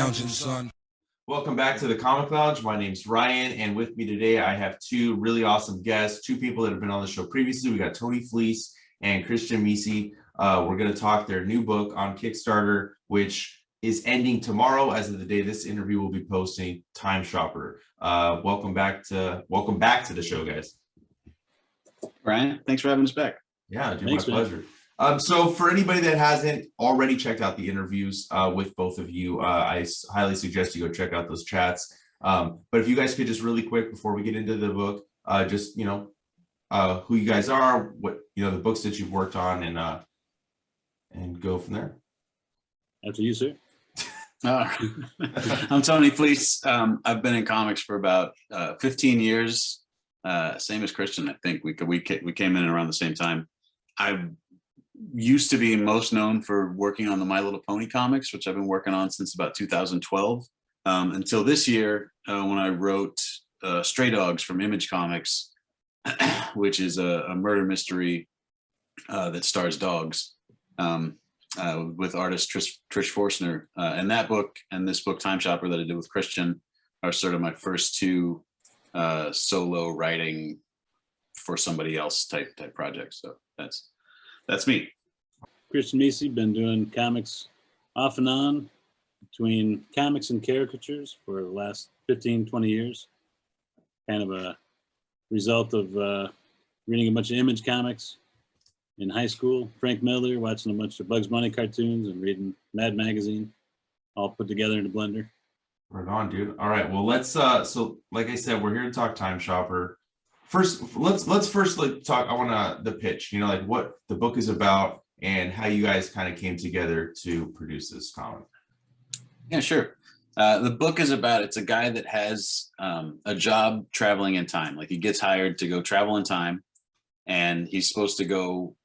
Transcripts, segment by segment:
lounging, son. Welcome back to the Comic Lounge. My name's Ryan, and with me today I have two really awesome guests, two people that have been on the show previously. We got Tony Fleecs and Christian Meesey. We're going to talk their new book on Kickstarter, which is ending tomorrow. As of the day this interview will be posting, Time Shopper. Welcome back to the show, guys. Ryan, thanks for having us back. Yeah, dude, my pleasure. So for anybody that hasn't already checked out the interviews with both of you, I highly suggest you go check out those chats. But if you guys could just really quick before we get into the book, just who you guys are, what the books that you've worked on, and go from there. After you, sir. I'm Tony Fleecs. I've been in comics for about 15 years. Same as Christian, I think. We came in around the same time. I used to be most known for working on the My Little Pony comics, which I've been working on since about 2012, until this year when I wrote Stray Dogs from Image Comics, which is a murder mystery that stars dogs, with artist Trish Forstner. And that book and this book, Time Shopper, that I did with Christian, are sort of my first two solo writing for somebody else type projects. So that's me. Christian Meesey, been doing comics off and on between comics and caricatures for the last 15, 20 years. Kind of a result of reading a bunch of Image comics in high school, Frank Miller, watching a bunch of Bugs Bunny cartoons and reading Mad Magazine, all put together in a blender. Right on, dude. All right, well, let's so like I said, we're here to talk Time Shopper. First, let's talk. I want the pitch. Like what the book is about and how you guys kind of came together to produce this comic. Yeah, sure. The book is about, it's a guy that has a job traveling in time. Like he gets hired to go travel in time, and he's supposed to go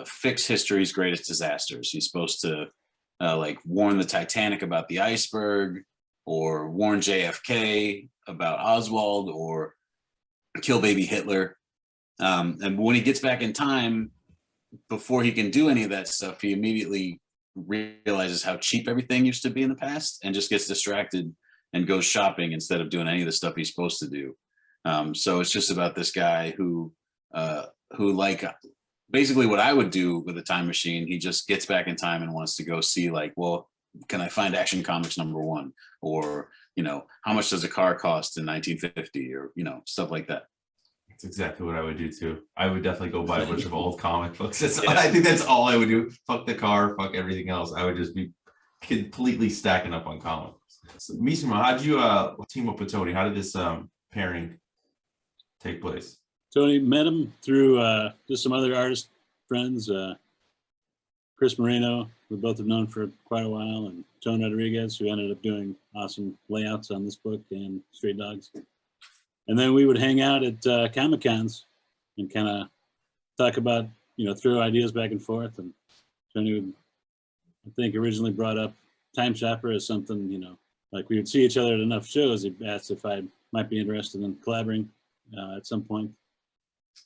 fix history's greatest disasters. He's supposed to warn the Titanic about the iceberg, or warn JFK about Oswald, or kill baby Hitler. And when he gets back in time, before he can do any of that stuff, he immediately realizes how cheap everything used to be in the past and just gets distracted and goes shopping instead of doing any of the stuff he's supposed to do. So it's just about this guy who basically what I would do with a time machine. He just gets back in time and wants to go see can I find Action Comics #1? Or, how much does a car cost in 1950? Or, stuff like that. That's exactly what I would do too. I would definitely go buy a bunch of old comic books. I think that's all I would do. Fuck the car, fuck everything else. I would just be completely stacking up on comics. So, Misima, how did you team up with Tony? How did this pairing take place? Tony met him through just some other artist friends, Chris Moreno, we both have known for quite a while, and Tone Rodriguez, who ended up doing awesome layouts on this book and Stray Dogs. And then we would hang out at Comic Cons and kind of talk about, throw ideas back and forth. And Tony would, I think, originally brought up Time Shopper as something, we would see each other at enough shows. He asked if I might be interested in collaborating at some point.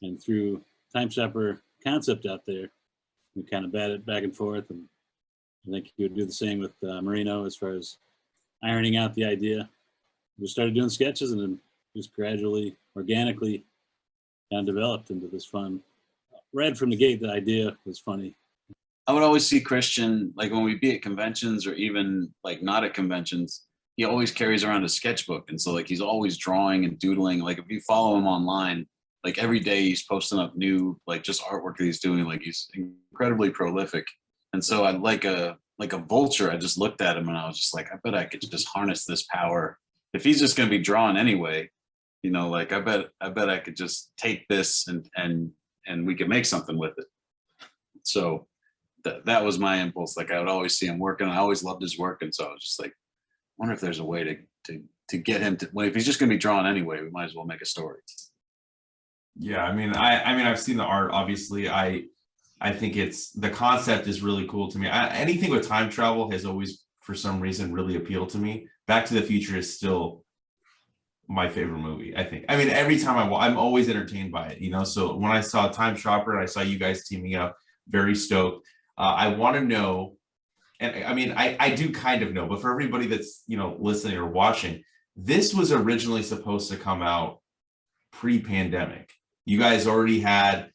And through Time Shopper concept out there, we kind of batted back and forth, and I think he would do the same with Marino as far as ironing out the idea. We started doing sketches, and then just gradually, organically, kind of developed into this fun. Right from the gate, the idea was funny. I would always see Christian, when we'd be at conventions or even not at conventions, he always carries around a sketchbook. And so he's always drawing and doodling. If you follow him online, every day he's posting up new, just artwork that he's doing. He's incredibly prolific. And so I'd like a vulture. I just looked at him and I was just I bet I could just harness this power. If he's just going to be drawing anyway, I bet I could just take this and we could make something with it. So that was my impulse. I would always see him working. I always loved his work. And so I was just wonder if there's a way to get him to, if he's just going to be drawing anyway, we might as well make a story. Yeah, I've seen the art. Obviously, I think the concept is really cool to me. Anything with time travel has always, for some reason, really appealed to me. Back to the Future is still my favorite movie, I think. Every time I'm always entertained by it, So when I saw Time Shopper and I saw you guys teaming up, very stoked. I want to know and I mean, I do kind of know, but for everybody that's, listening or watching, this was originally supposed to come out pre-pandemic. You guys already had,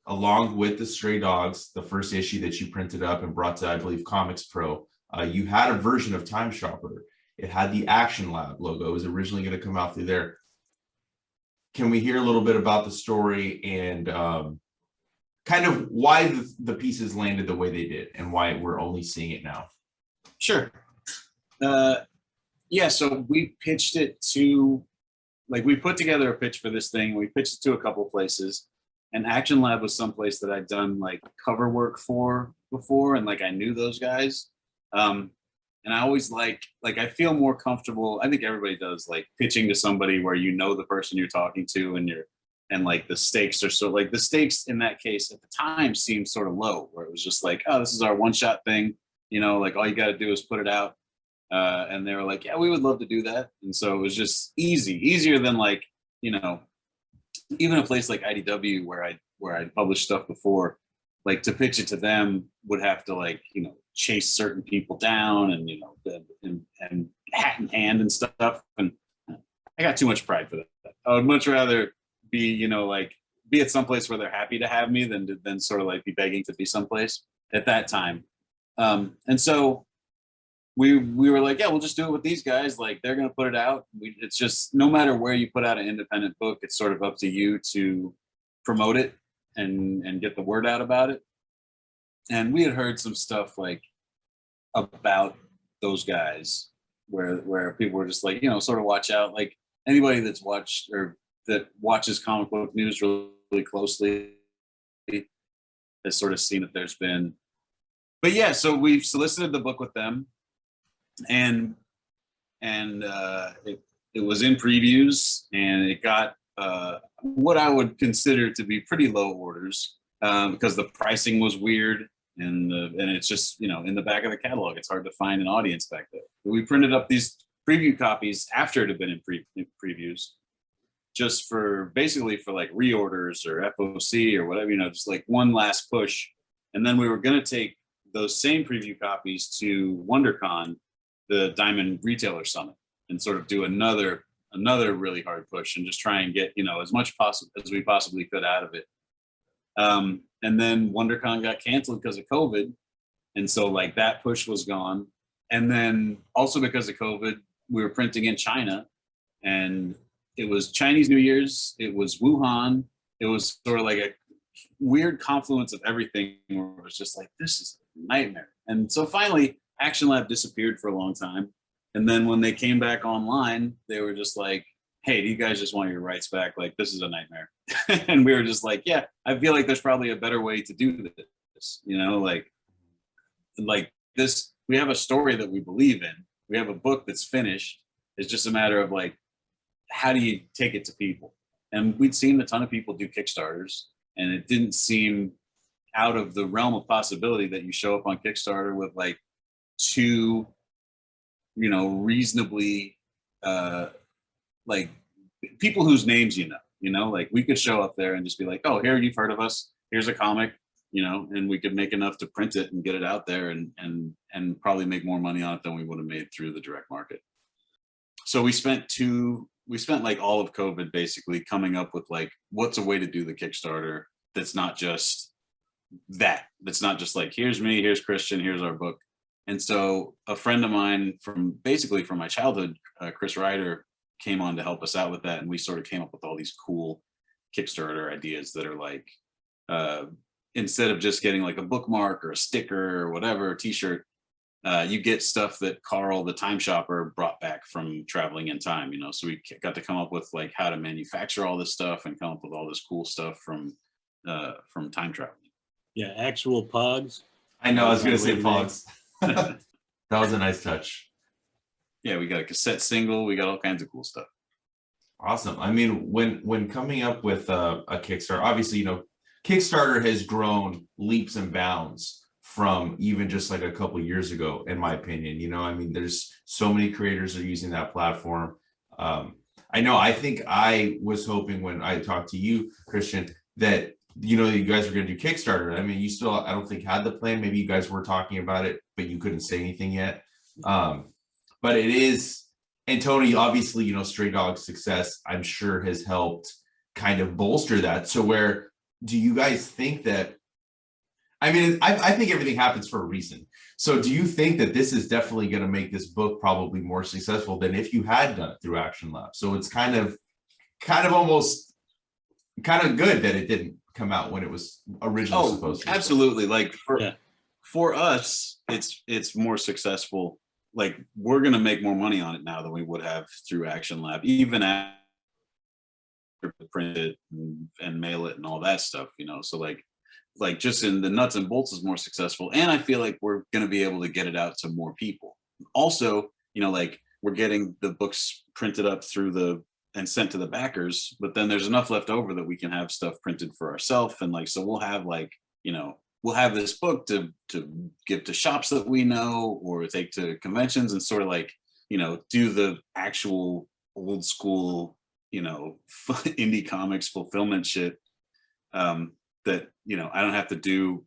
along with the Stray Dogs, the first issue that you printed up and brought to, I believe, Comics Pro, you had a version of Time Shopper. It had the Action Lab logo. It was originally going to come out through there. Can we hear a little bit about the story and kind of why the pieces landed the way they did and why we're only seeing it now? Sure. Yeah, so we pitched it to, we put together a pitch for this thing. We pitched it to a couple places, and Action Lab was someplace that I'd done cover work for before, and I knew those guys. And I always I feel more comfortable. I think everybody does, pitching to somebody where you know the person you're talking to, and the stakes are the stakes in that case at the time seemed sort of low, where it was just oh, this is our one-shot thing, all you got to do is put it out. And they were like, yeah, we would love to do that. And so it was just easier than even a place like IDW where I'd published stuff before, to pitch it to them would have to chase certain people down and and hat in hand and stuff. And I got too much pride for that. I would much rather be be at some place where they're happy to have me than sort of be begging to be someplace at that time. And so we were like, yeah, we'll just do it with these guys. They're going to put it out. It's just, no matter where you put out an independent book, it's sort of up to you to promote it and get the word out about it. And we had heard some stuff about those guys where people were just sort of watch out. Anybody that's watched or that watches comic book news really closely has sort of seen that there's been. But yeah, so we've solicited the book with them. And it was in previews, and it got what I would consider to be pretty low orders because the pricing was weird, and it's just in the back of the catalog, it's hard to find an audience back there. But we printed up these preview copies after it had been in previews, just for basically for reorders or FOC or whatever, just one last push. And then we were going to take those same preview copies to WonderCon, the Diamond Retailer Summit, and sort of do another really hard push and just try and get as much as we possibly could out of it. And then WonderCon got canceled because of COVID, and so that push was gone. And then also because of COVID, we were printing in China, and it was Chinese New Year's, it was Wuhan, it was sort of a weird confluence of everything where it was just this is a nightmare. And so finally Action Lab disappeared for a long time. And then when they came back online, they were just hey, do you guys just want your rights back? This is a nightmare. And we were just yeah, I feel there's probably a better way to do this, this, we have a story that we believe in. We have a book that's finished. It's just a matter of how do you take it to people? And we'd seen a ton of people do Kickstarters, and it didn't seem out of the realm of possibility that you show up on Kickstarter with two, reasonably people whose names we could show up there and just be oh, here, you've heard of us, here's a comic, and we could make enough to print it and get it out there and probably make more money on it than we would have made through the direct market. So we spent all of COVID basically coming up with what's a way to do the Kickstarter that's not just that's not just here's me, here's Christian, here's our book. And so a friend of mine from my childhood, Chris Ryder, came on to help us out with that. And we sort of came up with all these cool Kickstarter ideas that are instead of just getting a bookmark or a sticker or whatever, a t-shirt, you get stuff that Carl, the time shopper, brought back from traveling in time, so we got to come up with how to manufacture all this stuff and come up with all this cool stuff from time traveling. Yeah, actual pogs. I know, I was gonna say pogs. That was a nice touch. Yeah, we got a cassette single, we got all kinds of cool stuff. Awesome. I mean, when coming up with a Kickstarter, obviously, Kickstarter has grown leaps and bounds from even just a couple of years ago, in my opinion. I mean, there's so many creators are using that platform. I think I was hoping when I talked to you, Christian, that you guys were going to do Kickstarter. I mean, you still, I don't think had the plan. Maybe you guys were talking about it, but you couldn't say anything yet. But it is, and Tony, obviously, Stray Dog's success, I'm sure, has helped kind of bolster that. So where do you guys think that, I mean, I think everything happens for a reason. So do you think that this is definitely going to make this book probably more successful than if you had done it through Action Lab? So it's kind of almost kind of good that it didn't come out when it was originally supposed to. Absolutely. Like for us, it's more successful. Like we're going to make more money on it now than we would have through Action Lab, even after print it and mail it and all that stuff, so like just in the nuts and bolts is more successful. And I feel like we're going to be able to get it out to more people. Also, like we're getting the books printed up and sent to the backers, but then there's enough left over that we can have stuff printed for ourselves. And so we'll have we'll have this book to give to shops that we know or take to conventions and sort of do the actual old school, indie comics fulfillment shit. That I don't have to do,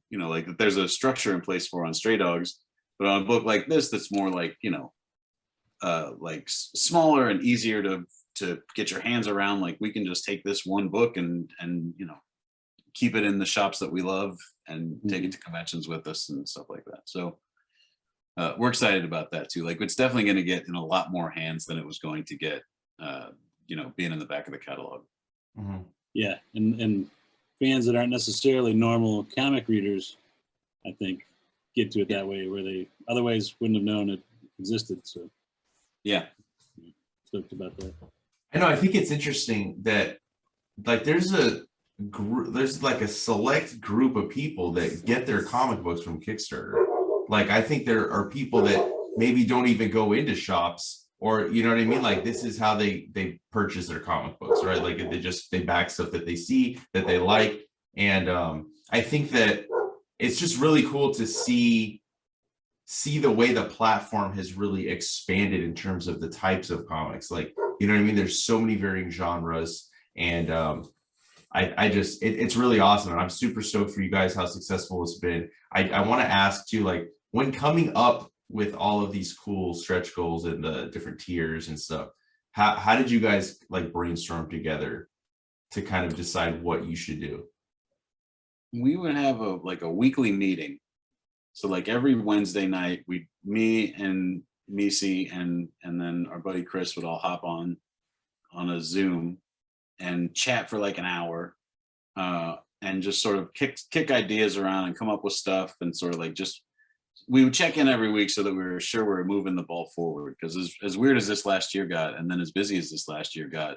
there's a structure in place for on Stray Dogs, but on a book like this that's more smaller and easier to get your hands around, we can just take this one book and keep it in the shops that we love and take it to conventions with us and stuff like that. So we're excited about that too. It's definitely going to get in a lot more hands than it was going to get being in the back of the catalog. Mm-hmm. Yeah, and fans that aren't necessarily normal comic readers, I think, get to it that way, where they otherwise wouldn't have known it existed. So, yeah, stoked about that. I know. I think it's interesting that there's a select group of people that get their comic books from Kickstarter. I think there are people that maybe don't even go into shops, or you know what I mean? This is how they purchase their comic books, right? They back stuff that they see that they like. And I think that it's just really cool to see the way the platform has really expanded in terms of the types of comics. You know what I mean? There's so many varying genres, and it's really awesome. And I'm super stoked for you guys how successful it's been. I want to ask too, when coming up with all of these cool stretch goals and the different tiers and stuff, how did you guys brainstorm together to kind of decide what you should do? We would have a weekly meeting. So every Wednesday night, me and Meesey and then our buddy Chris would all hop on a Zoom and chat for an hour, and just sort of kick ideas around and come up with stuff, and sort of we would check in every week so that we were sure we were moving the ball forward. Because as weird as this last year got, and then as busy as this last year got,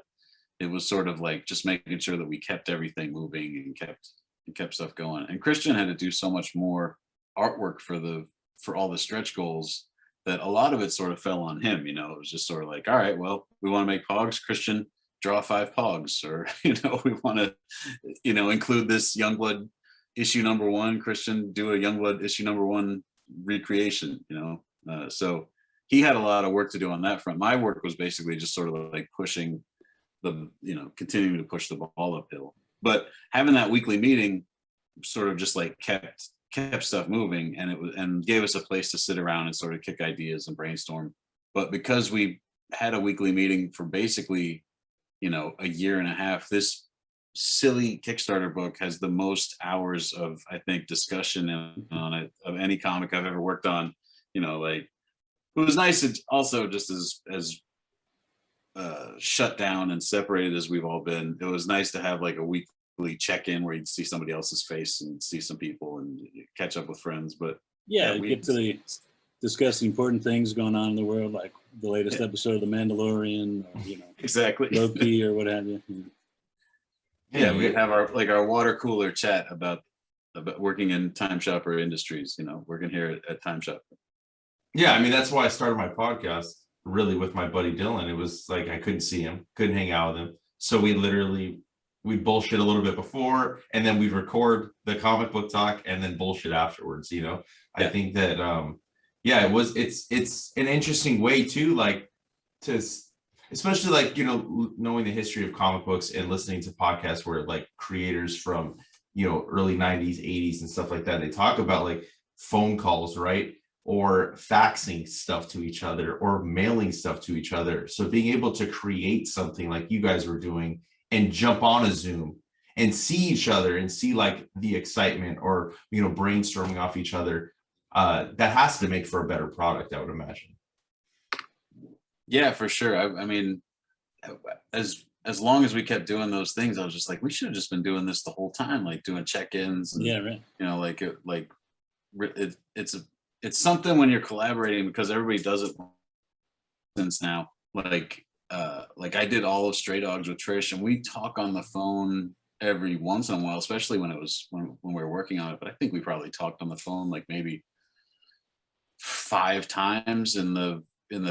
it was sort of just making sure that we kept everything moving and kept stuff going. And Christian had to do so much more artwork for all the stretch goals that a lot of it sort of fell on him. It was just sort of all right, well, we want to make Pogs, Christian, draw 5 Pogs, or we want to include this Youngblood issue number 1, Christian do a Youngblood issue number 1 recreation. So he had a lot of work to do on that front. My work was basically just sort of pushing continuing to push the ball uphill. But having that weekly meeting sort of just kept stuff moving, and gave us a place to sit around and sort of kick ideas and brainstorm. But because we had a weekly meeting for basically a year and a half, this silly Kickstarter book has the most hours of, I think, discussion on it of any comic I've ever worked on. It was nice. It's also just as shut down and separated as we've all been. It was nice to have a weekly check-in where you'd see somebody else's face and see some people and catch up with friends. But yeah, we get to discuss the important things going on in the world, like the latest episode of The Mandalorian, or, exactly, Loki, or what have you. Yeah, we have our water cooler chat about working in Time Shopper Industries, working here at Time Shopper. Yeah, I mean, that's why I started my podcast really with my buddy Dylan. It was I couldn't see him, couldn't hang out with him. So we bullshit a little bit before, and then we record the comic book talk and then bullshit afterwards. I think that, it's an interesting way too, especially knowing the history of comic books and listening to podcasts where creators from early 90s, 80s and stuff like that. They talk about like phone calls, right? Or faxing stuff to each other or mailing stuff to each other. So being able to create something like you guys were doing and jump on a Zoom and see each other and see like the excitement or, brainstorming off each other, that has to make for a better product, I would imagine. Yeah, for sure. I mean, as long as we kept doing those things, I was just like, we should have just been doing this the whole time, like doing check-ins. And, Yeah, right. It's something when you're collaborating, because everybody does it since now. Like I did all of Stray Dogs with Trish, and we talk on the phone every once in a while, especially when we were working on it. But I think we probably talked on the phone like maybe 5 times in the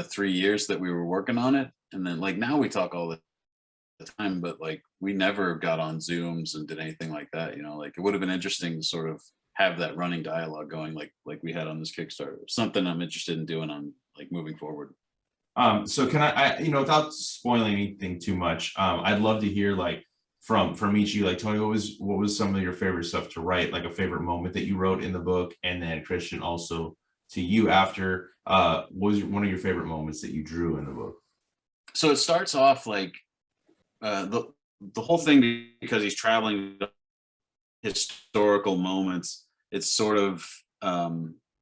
3 years that we were working on it. And then like now we talk all the time, but like we never got on Zooms and did anything like that. Like it would have been interesting to sort of have that running dialogue going like we had on this Kickstarter. Something I'm interested in doing on like moving forward. So can I without spoiling anything too much, I'd love to hear like from each of you, like Tony, what was some of your favorite stuff to write, like a favorite moment that you wrote in the book, and then Christian also to you after, what was one of your favorite moments that you drew in the book? So it starts off like the whole thing, because he's traveling historical moments. It's sort of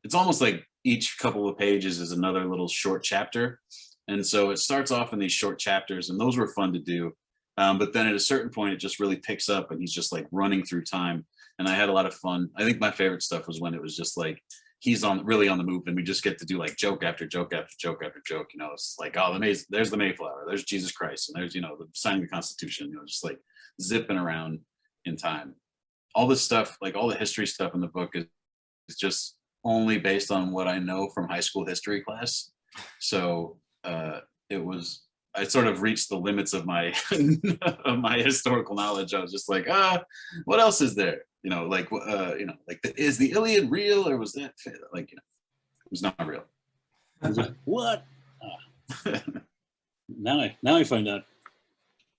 it's almost like each couple of pages is another little short chapter, and so it starts off in these short chapters, and those were fun to do. But then at a certain point, it just really picks up, and he's just like running through time, and I had a lot of fun. I think my favorite stuff was when it was just like he's really on the move, and we just get to do like joke after joke after joke after joke. It's like, oh, there's the Mayflower, there's Jesus Christ, and there's the signing the Constitution. Just like zipping around in time. All this stuff, like all the history stuff in the book, is just only based on what I know from high school history class. So I sort of reached the limits of my of my historical knowledge. I was just like, what else is there? Is the Iliad real, or was that it was not real? What? Now I find out.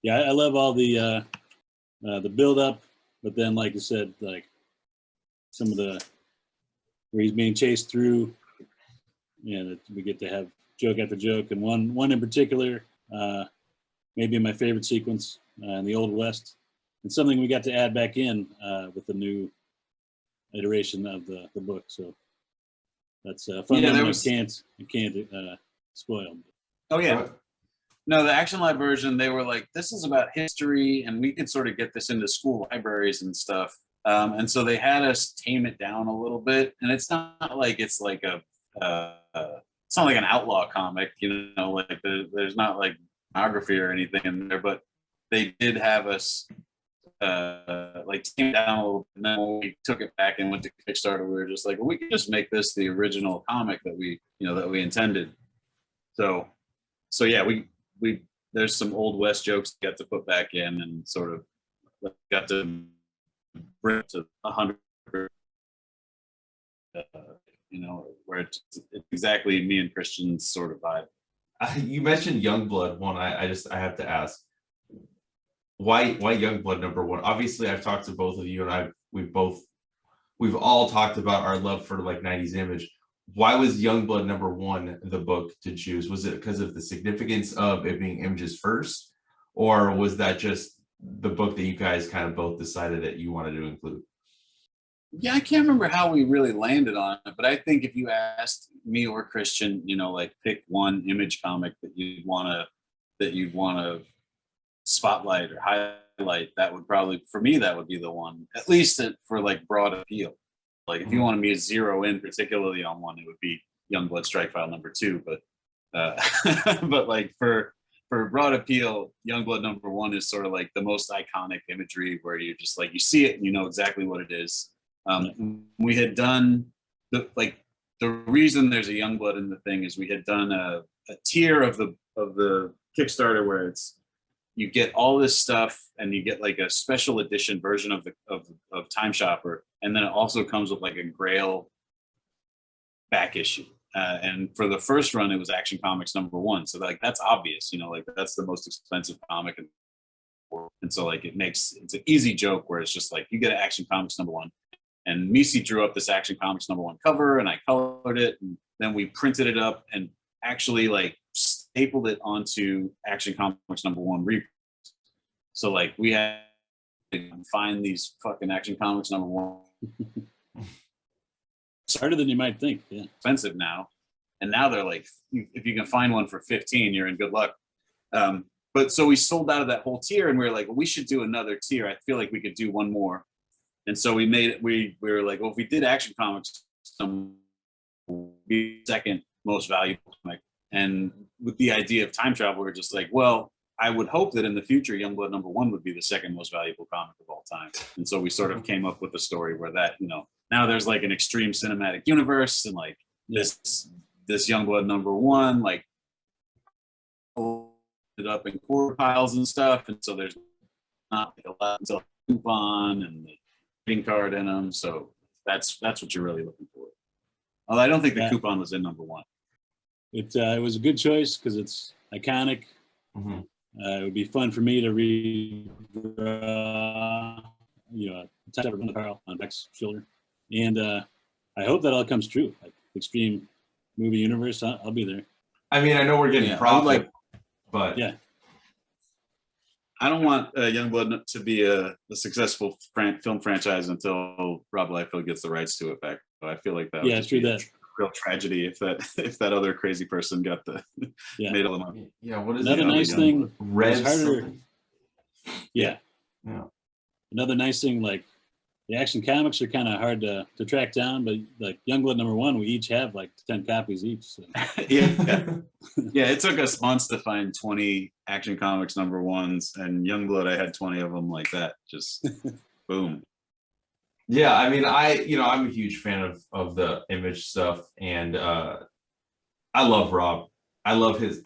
Yeah, I love all the build up, but then like you said, like some of the where he's being chased through, that we get to have joke after joke, and one in particular, maybe my favorite sequence in the Old West, and something we got to add back in with the new iteration of the book. So that's fun. Yeah, I can't spoil. Oh yeah. No, the Action Live version, they were like, this is about history, and we could sort of get this into school libraries and stuff. And so they had us tame it down a little bit, and it's not like it's like it's not like an outlaw comic, like there's not like biography or anything in there, but they did have us like tame it down a little bit. And then when we took it back and went to Kickstarter, we were just like, well, we can just make this the original comic that we intended. So yeah, we there's some Old West jokes we got to put back in, and sort of got to bring it to 100, where it's exactly me and Christian's sort of vibe. You mentioned Youngblood one. I have to ask, why Youngblood number one? Obviously, I've talked to both of you, and we've all talked about our love for like 90s Image. Why was Youngblood number one the book to choose? Was it because of the significance of it being Image's first, or was that just the book that you guys kind of both decided that you wanted to include? Yeah, I can't remember how we really landed on it, but I think if you asked me or Christian, like pick one Image comic that you'd want to spotlight or highlight, that would probably, for me, that would be the one, at least for like broad appeal. Like if you wanted me to zero in particularly on one, it would be Youngblood Strike File number 2. But but like for broad appeal, Youngblood number 1 is sort of like the most iconic imagery, where you just like you see it and you know exactly what it is. We had done the reason there's a Youngblood in the thing is we had done a tier of the Kickstarter where it's you get all this stuff and you get like a special edition version of Time Shopper, and then it also comes with like a Grail back issue. And for the first run, it was Action Comics number 1. So like that's obvious, like that's the most expensive comic, and And so like it's an easy joke where it's just like you get an Action Comics #1. And Meesey drew up this Action Comics #1 cover, and I colored it, and then we printed it up and actually like stapled it onto Action Comics #1 reprints. So like we had to find these fucking Action Comics #1. It's harder than you might think. Yeah. Expensive now, and now they're like, if you can find one for 15, you're in good luck. But so we sold out of that whole tier, and we were like, well, we should do another tier. I feel like we could do one more. And so we made it. We were like, well, if we did Action Comics, be second most valuable comic. And with the idea of time travel, we're just like, well, I would hope that in the future, Youngblood #1 would be the second most valuable comic of all time. And so we sort of came up with a story where that, now there's like an extreme cinematic universe, and like this Youngblood #1, like ended up in core piles and stuff. And so there's not like a lot until coupon and the green card in them. So that's what you're really looking for. Although I don't think the coupon was in #1. It was a good choice because it's iconic. Mm-hmm. It would be fun for me to read, touch up on Carl on Beck's shoulder, and I hope that all comes true. Like extreme movie universe, I'll be there. I mean, I know we're getting profit, but yeah, I don't want Youngblood to be a successful film franchise until Rob Liefeld gets the rights to it back. So I feel like that would true be that. a real tragedy if that other crazy person got made all the money. Yeah, what is another nice thing? Red harder. Yeah. Another nice thing, like the Action Comics are kind of hard to track down, but like Youngblood #1, we each have like 10 copies each. So. Yeah. It took us months to find 20 Action Comics #1s, and Youngblood, I had 20 of them like that. Just boom. Yeah, I mean, I'm a huge fan of the Image stuff, and I love Rob. I love his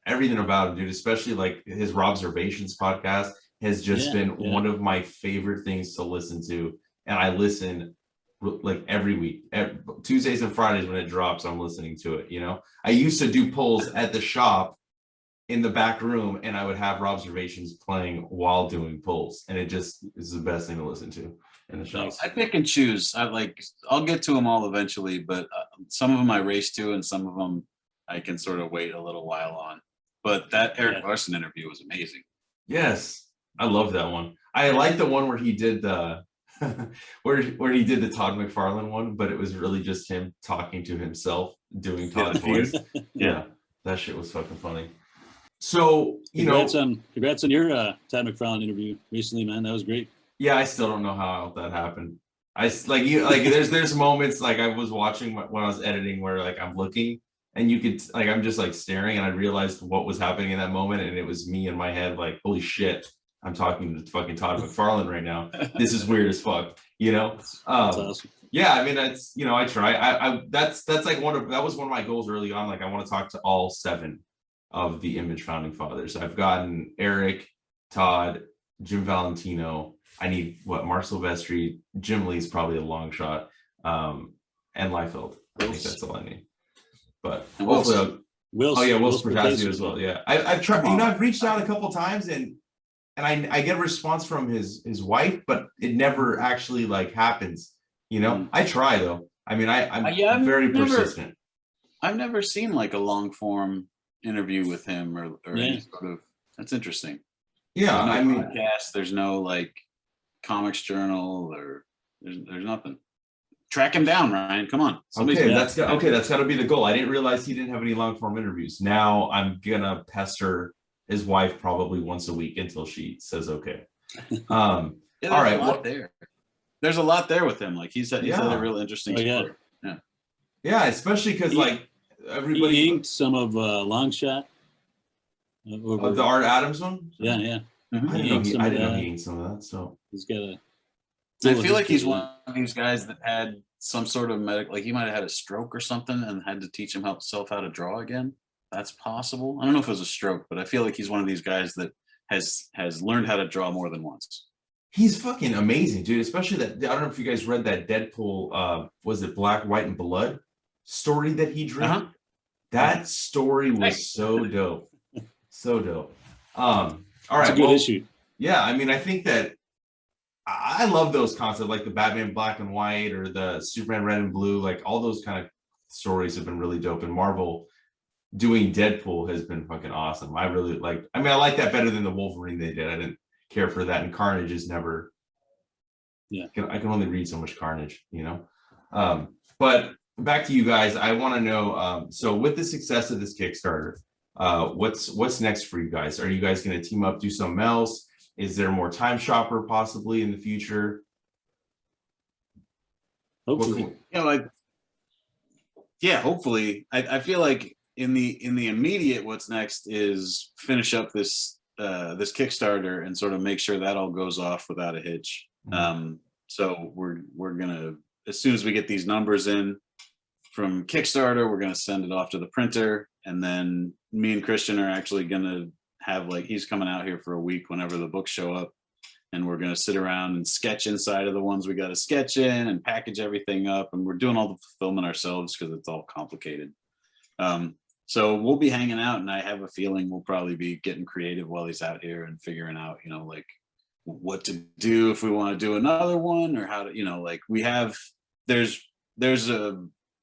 everything about him, dude. Especially like his Robservations podcast has just been one of my favorite things to listen to, and I listen like every week, Tuesdays and Fridays when it drops. I'm listening to it. I used to do polls at the shop in the back room, and I would have Robservations playing while doing polls, and it just is the best thing to listen to in the shop. I pick and choose. I'll get to them all eventually, but some of them I race to, and some of them I can sort of wait a little while on. But that Eric Larson interview was amazing. Yes, I love that one. I like the one where he did the where he did the Todd McFarlane one, but it was really just him talking to himself, doing Todd's voice. Yeah, that shit was fucking funny. So congrats on your Todd McFarlane interview recently, man. That was great. Yeah, I still don't know how that happened. There's moments like I was watching when I was editing where like I'm looking and you could like I'm just like staring, and I realized what was happening in that moment, and it was me in my head like, holy shit, I'm talking to fucking Todd McFarlane right now. This is weird as fuck, That's awesome. Yeah, I mean that's I try. That's like that was one of my goals early on. Like I want to talk to all 7 of the Image founding fathers. I've gotten Eric, Todd, Jim Valentino. I need Mark Silvestri, Jim Lee's probably a long shot, and Liefeld. I think that's all I need. But hopefully, Will's Protasio as well. Yeah, I've tried. I've reached out a couple times, and I get a response from his wife, but it never actually like happens. I try though. I mean, I'm very persistent. I've never seen like a long form interview with him or any sort of. That's interesting. Yeah, there's no podcast. There's no like Comics Journal, or there's nothing. Track him down, Ryan. Come on. That's got to be the goal. I didn't realize he didn't have any long form interviews. Now I'm gonna pester his wife probably once a week until she says okay. All right. There's a lot there with him. Like he's had a real interesting story. Yeah, especially because like everybody he inked some of Longshot. The Art Adams one. Yeah. Mm-hmm. I didn't know he inked some of that. So he's got a. I feel like he's one of these guys that had some sort of medical, like he might have had a stroke or something and had to teach himself how to draw again. That's possible. I don't know if it was a stroke, but I feel like he's one of these guys that has learned how to draw more than once. He's fucking amazing, dude. Especially that, I don't know if you guys read that Deadpool, was it Black, White, and Blood story that he drew? That story was so dope. So dope. All It's right. a good Well, issue. yeah. I mean, I think that I love those concepts, like the Batman Black and White or the Superman Red and Blue. Like all those kind of stories have been really dope. And Marvel doing Deadpool has been fucking awesome. I really like. I mean, I like that better than the Wolverine they did. I didn't care for that, and Carnage is never. Yeah. I can only read so much Carnage, But back to you guys. I want to know. So with the success of this Kickstarter, what's next for you guys? Are you guys going to team up, do something else? Is there more Time Shopper possibly in the future? Hopefully. Hopefully. I feel like in the immediate, what's next is finish up this this Kickstarter and sort of make sure that all goes off without a hitch. So we're gonna, as soon as we get these numbers in from Kickstarter, we're gonna send it off to the printer, and then me and Christian are actually gonna have, like, he's coming out here for a week whenever the books show up, and we're gonna sit around and sketch inside of the ones we got to sketch in and package everything up, and we're doing all the fulfillment ourselves because it's all complicated. So we'll be hanging out, and I have a feeling we'll probably be getting creative while he's out here and figuring out, like what to do if we want to do another one, or how to, like we have, there's a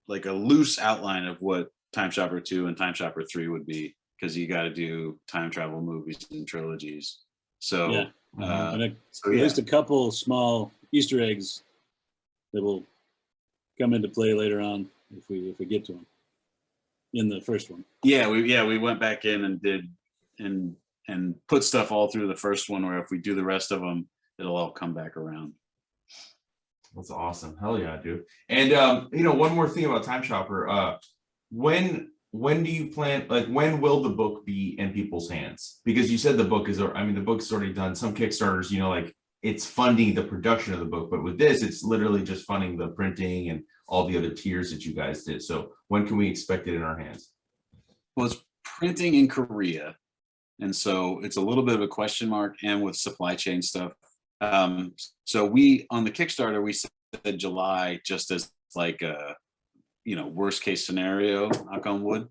loose outline of what Time Shopper 2 and Time Shopper 3 would be, because you got to do time travel movies and trilogies. So Yeah. uh, And so at yeah. least a couple small Easter eggs that will come into play later on if we get to them in the first one. We went back in and did and put stuff all through the first one, where if we do the rest of them, it'll all come back around. That's awesome. Hell yeah, dude. And one more thing about Time Shopper. When do you plan, like, when will the book be in people's hands? Because you said the book's already done. Some Kickstarters, like it's funding the production of the book, but with this, it's literally just funding the printing and all the other tiers that you guys did. So when can we expect it in our hands? Well, it's printing in Korea, and so it's a little bit of a question mark, and with supply chain stuff. So we, on the Kickstarter, we said July, just as like a, worst case scenario, knock on wood.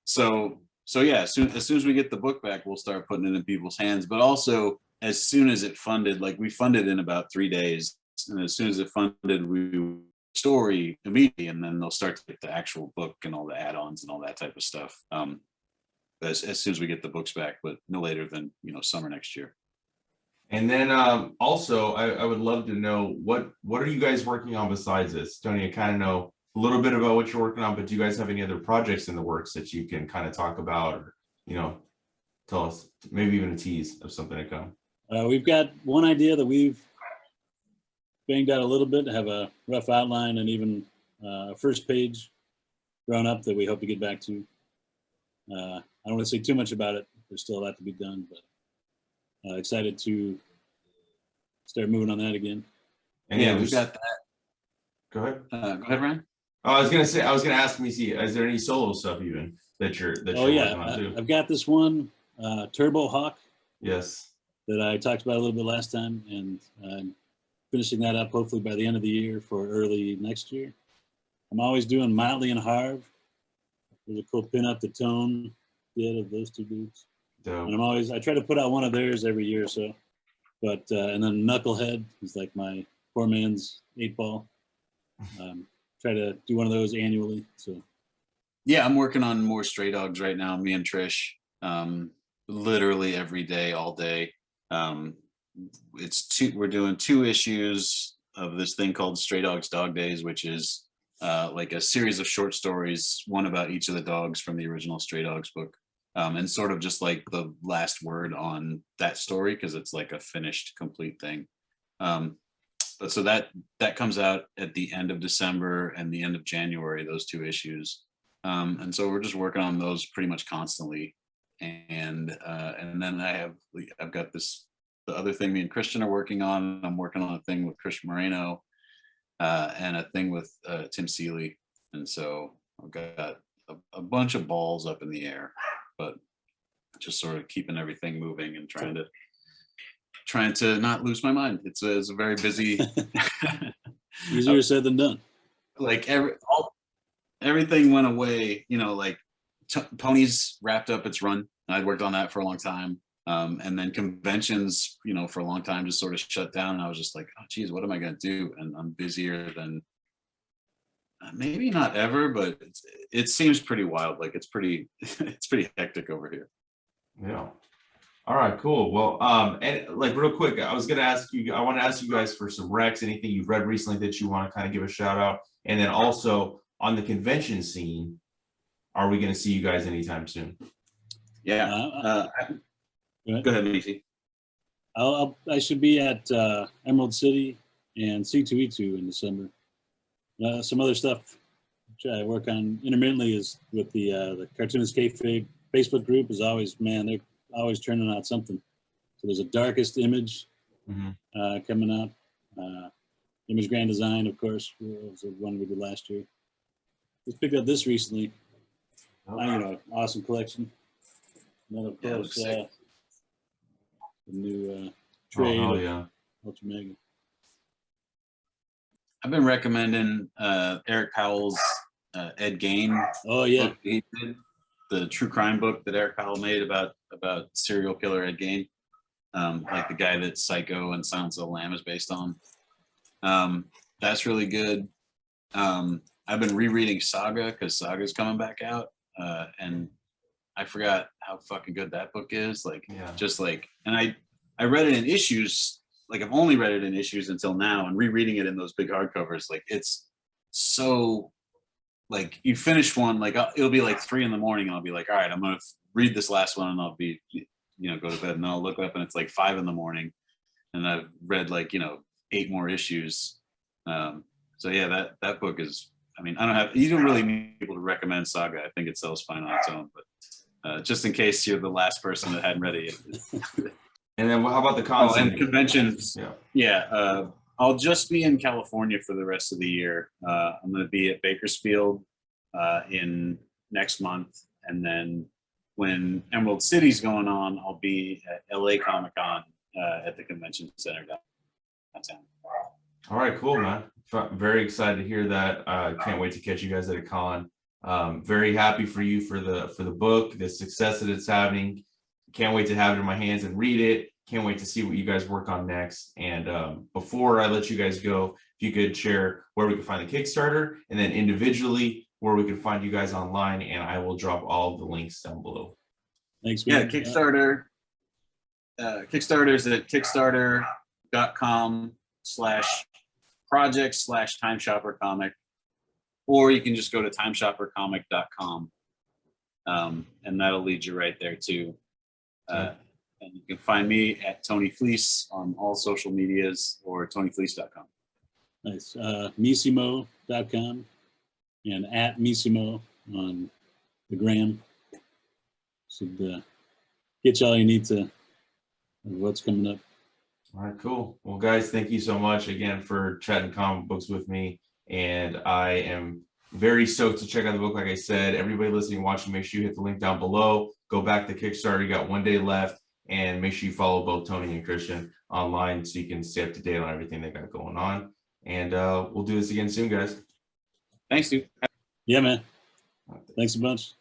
So yeah, as soon as we get the book back, we'll start putting it in people's hands. But also, as soon as it funded, like we funded in about 3 days, and as soon as it funded, we story immediately, and then they'll start to get the actual book and all the add-ons and all that type of stuff. As soon as we get the books back, but no later than summer next year. And then also, I would love to know what are you guys working on besides this? Tony, I kind of know a little bit about what you're working on, but do you guys have any other projects in the works that you can kind of talk about, or tell us, maybe even a tease of something to come? We've got one idea that we've banged out a little bit, have a rough outline and even a first page drawn up that we hope to get back to. I don't want to say too much about it. There's still a lot to be done, but excited to start moving on that again. And yeah, we've got that. Go ahead. Go ahead, Ryan. I was gonna ask Meesey, is there any solo stuff even that you're working on too? I've got this one, Turbo Hawk. Yes. That I talked about a little bit last time, and I'm finishing that up hopefully by the end of the year for early next year. I'm always doing Motley and Harv. There's a cool pin up the Tone did of those two dudes. Dope. And I try to put out one of theirs every year or so. But and then Knucklehead is like my poor man's 8-ball. Try to do one of those annually. So yeah, I'm working on more Stray Dogs right now, me and Trish. Literally every day, all day. We're doing 2 issues of this thing called Stray Dogs Dog Days, which is like a series of short stories, one about each of the dogs from the original Stray Dogs book, and sort of just like the last word on that story, because it's like a finished, complete thing. But so that comes out at the end of December and the end of January, those 2 issues, and so we're just working on those pretty much constantly. And then I've got the other thing me and Christian are working on. I'm working on a thing with Chris Moreno, and a thing with Tim Seeley. And so I've got a bunch of balls up in the air, but just sort of keeping everything moving and trying to not lose my mind. It's a very busy. Easier said than done. Like everything went away, like Pony's wrapped up its run. I'd worked on that for a long time. And then conventions, you know, for a long time just sort of shut down. And I was just like, oh, geez, what am I going to do? And I'm busier than maybe not ever, but it seems pretty wild. Like it's pretty hectic over here. Yeah. All right, cool. Well, and like real quick, I want to ask you guys for some recs, anything you've read recently that you want to kind of give a shout out. And then also on the convention scene, are we going to see you guys anytime soon? Yeah. Go ahead, Meesey. I should be at Emerald City and C2E2 in December. Some other stuff which I work on intermittently is with the Cartoonist Kayfabe Facebook group is always, man, they're always turning out something. So there's a Darkest Image coming up. Image Grand Design, of course, was the one we did last year. Just picked up this recently. Awesome collection. Another, of course, the new trade. Oh, yeah. Ultra Mega. I've been recommending Eric Powell's Ed Gein. Oh yeah, book he did, the true crime book that Eric Powell made about serial killer Ed Gein, like the guy that Psycho and Silence of the Lamb is based on. That's really good. I've been rereading Saga because Saga's coming back out, and I forgot how fucking good that book is. Like, just like, and I read it in issues. Like I've only read it in issues until now, and rereading it in those big hardcovers, like it's so, like you finish one, like it'll be like 3 a.m. and I'll be like, all right, I'm gonna read this last one, and I'll be, go to bed, and I'll look up and it's like 5 a.m. and I've read like 8 more issues. So yeah, that book is, I mean, you don't really need people to recommend Saga. I think it sells fine on its own, but just in case you're the last person that hadn't read it yet. And then how about the cons? And conventions? Yeah. I'll just be in California for the rest of the year. I'm going to be at Bakersfield in next month, and then when Emerald City's going on, I'll be at LA Comic Con at the convention center downtown. All right, cool, man. Very excited to hear that. Can't wait to catch you guys at a con. Very happy for you for the book, the success that it's having. Can't wait to have it in my hands and read it. Can't wait to see what you guys work on next. And before I let you guys go, if you could share where we can find the Kickstarter, and then individually where we can find you guys online, and I will drop all of the links down below. Thanks, man. Yeah, Kickstarter. Kickstarter's at kickstarter.com/project/timeshoppercomic, or you can just go to timeshoppercomic.com, and that'll lead you right there too. And you can find me at Tony Fleecs on all social medias, or TonyFleecs.com. Nice. Meesimo.com and at Meesimo on the gram. Should get you all you need to what's coming up. All right, cool. Well, guys, thank you so much again for chatting comic books with me. And I am very stoked to check out the book. Like I said, everybody listening, watching, make sure you hit the link down below. Go back to Kickstarter. You got 1 day left. And make sure you follow both Tony and Christian online so you can stay up to date on everything they got going on. And we'll do this again soon, guys. Thanks, dude. Yeah, man. Thanks a bunch.